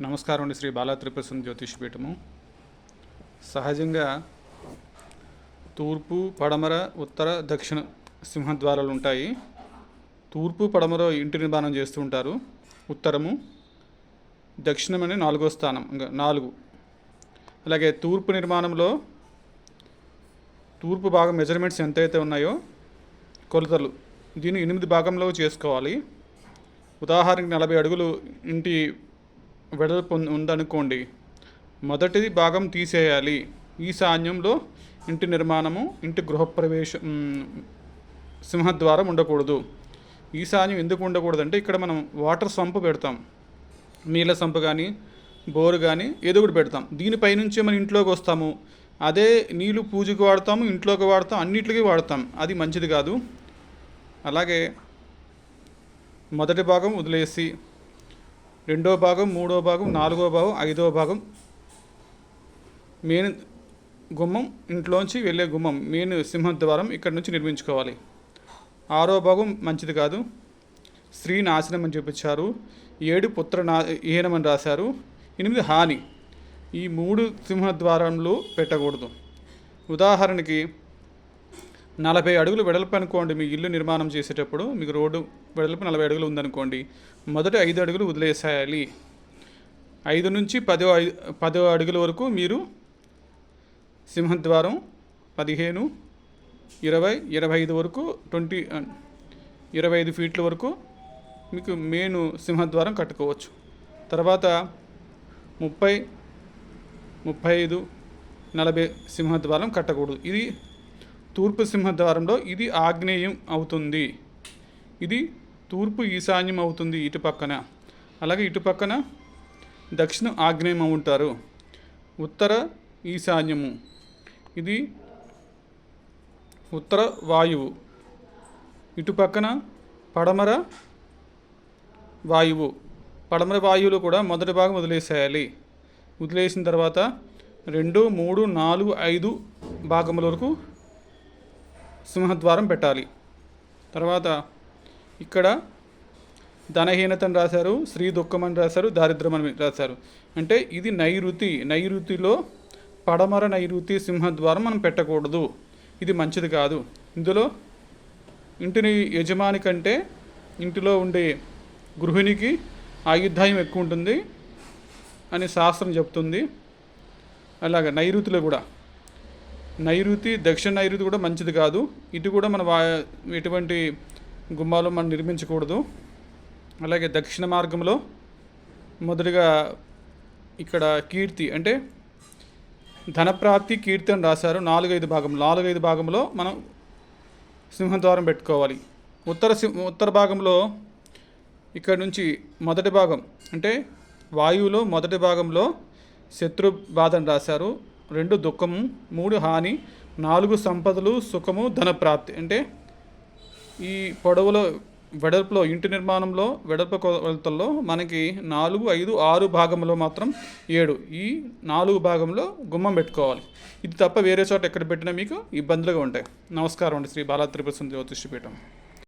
నమస్కారం అండి. శ్రీ బాలా త్రిపుర జ్యోతిష్పీఠము. సహజంగా తూర్పు, పడమర, ఉత్తర, దక్షిణ సింహద్వారాలు ఉంటాయి. తూర్పు, పడమర ఇంటి నిర్మాణం చేస్తూ ఉంటారు. ఉత్తరము, దక్షిణం అని 4వ స్థానం, ఇంకా 4. అలాగే తూర్పు నిర్మాణంలో తూర్పు భాగం మెజర్మెంట్స్ ఎంతైతే ఉన్నాయో కొలతలు దీన్ని 8 భాగంలో చేసుకోవాలి. ఉదాహరణకి 40 అడుగులు ఇంటి వెడల్పు ఉందనుకోండి, మొదటి భాగం తీసేయాలి. ఈశాన్యంలో ఇంటి నిర్మాణము, ఇంటి గృహప్రవేశం, సింహద్వారం ఉండకూడదు. ఈశాన్యం ఎందుకు ఉండకూడదంటే ఇక్కడ మనం వాటర్ సంపు పెడతాం, నీళ్ళ సంపు కానీ బోరు కానీ ఏదో ఒకటి పెడతాం. దీనిపైనుంచే మనం ఇంట్లోకి వస్తాము. అదే నీళ్ళు పూజకు వాడతాము, ఇంట్లోకి వాడతాం, అన్నింటికి వాడతాం. అది మంచిది కాదు. అలాగే మొదటి భాగం వదిలేసి 2వ భాగం, 3వ భాగం, 4వ భాగం, 5వ భాగం మెయిన్ గుమ్మం, ఇంట్లోంచి వెళ్ళే గుమ్మం, మెయిన్ సింహద్వారం ఇక్కడ నుంచి నిర్మించుకోవాలి. 6వ భాగం మంచిది కాదు, స్త్రీ నాశనం అని చూపించారు. 7 పుత్ర హీనం అని రాశారు. 8 హాని. ఈ 3 సింహద్వారంలో పెట్టకూడదు. ఉదాహరణకి 40 అడుగులు వెడల్పు అనుకోండి. మీ ఇల్లు నిర్మాణం చేసేటప్పుడు మీకు రోడ్డు వెడల్పు 40 అడుగులు ఉందనుకోండి, మొదటి 5 అడుగులు వదిలేసేయాలి. 5 నుంచి 10 అడుగుల వరకు మీరు సింహద్వారం 15, 20, 25 వరకు 25 ఫీట్ల వరకు మీకు మెయిన్ సింహద్వారం కట్టుకోవచ్చు. తర్వాత 30, 35, 40 సింహద్వారం కట్టకూడదు. ఇది తూర్పు సింహద్వారంలో ఇది ఆగ్నేయం అవుతుంది. ఇది తూర్పు ఈశాన్యం అవుతుంది ఇటు పక్కన. అలాగే ఇటు పక్కన దక్షిణ ఆగ్నేయం ఉంటారు. ఉత్తర ఈశాన్యము, ఇది ఉత్తర వాయువు. ఇటు పక్కన పడమర వాయువు. పడమర వాయువులు కూడా మొదటి భాగం వదిలేసేయాలి. వదిలేసిన తర్వాత 2, 3, 4, 5 భాగముల వరకు సింహద్వారం పెట్టాలి. తర్వాత ఇక్కడ ధనహీనత అని రాశారు, స్త్రీ దుఃఖం అని రాశారు, దారిద్ర్యం అని రాశారు. అంటే ఇది నైరుతి. నైరుతిలో పడమర నైరుతి సింహద్వారం మనం పెట్టకూడదు. ఇది మంచిది కాదు. ఇందులో ఇంటిని యజమాని కంటే ఇంటిలో ఉండే గృహిణికి ఆయుర్దాయం ఎక్కువ ఉంటుంది అని శాస్త్రం చెప్తుంది. అలాగే నైరుతిలో కూడా నైరుతి, దక్షిణ నైరుతి కూడా మంచిది కాదు. ఇటు కూడా మన ఎటువంటి గుమ్మాలు మనం నిర్మించకూడదు. అలాగే దక్షిణ మార్గంలో మొదటిగా ఇక్కడ కీర్తి అంటే ధనప్రాప్తి, కీర్తి అని రాశారు. 4-5 భాగంలో మనం సింహద్వారం పెట్టుకోవాలి. ఉత్తర భాగంలో ఇక్కడ నుంచి మొదటి భాగం అంటే వాయువులో మొదటి భాగంలో శత్రు బాధ అని రాశారు. 2 దుఃఖము, 3 హాని, 4 సంపదలు, సుఖము, ధనప్రాప్తి. అంటే ఈ పొడవులో వెడల్పులో ఇంటి నిర్మాణంలో వెడల్పు కొలతల్లో మనకి 4, 5, 6 భాగంలో మాత్రం 7. ఈ 4 భాగంలో గుమ్మం పెట్టుకోవాలి. ఇది తప్ప వేరే చోట ఎక్కడ పెట్టినా మీకు ఇబ్బందులుగా ఉంటాయి. నమస్కారం అండి. శ్రీ బాలా త్రిపుర జ్యోతిష్పీఠం.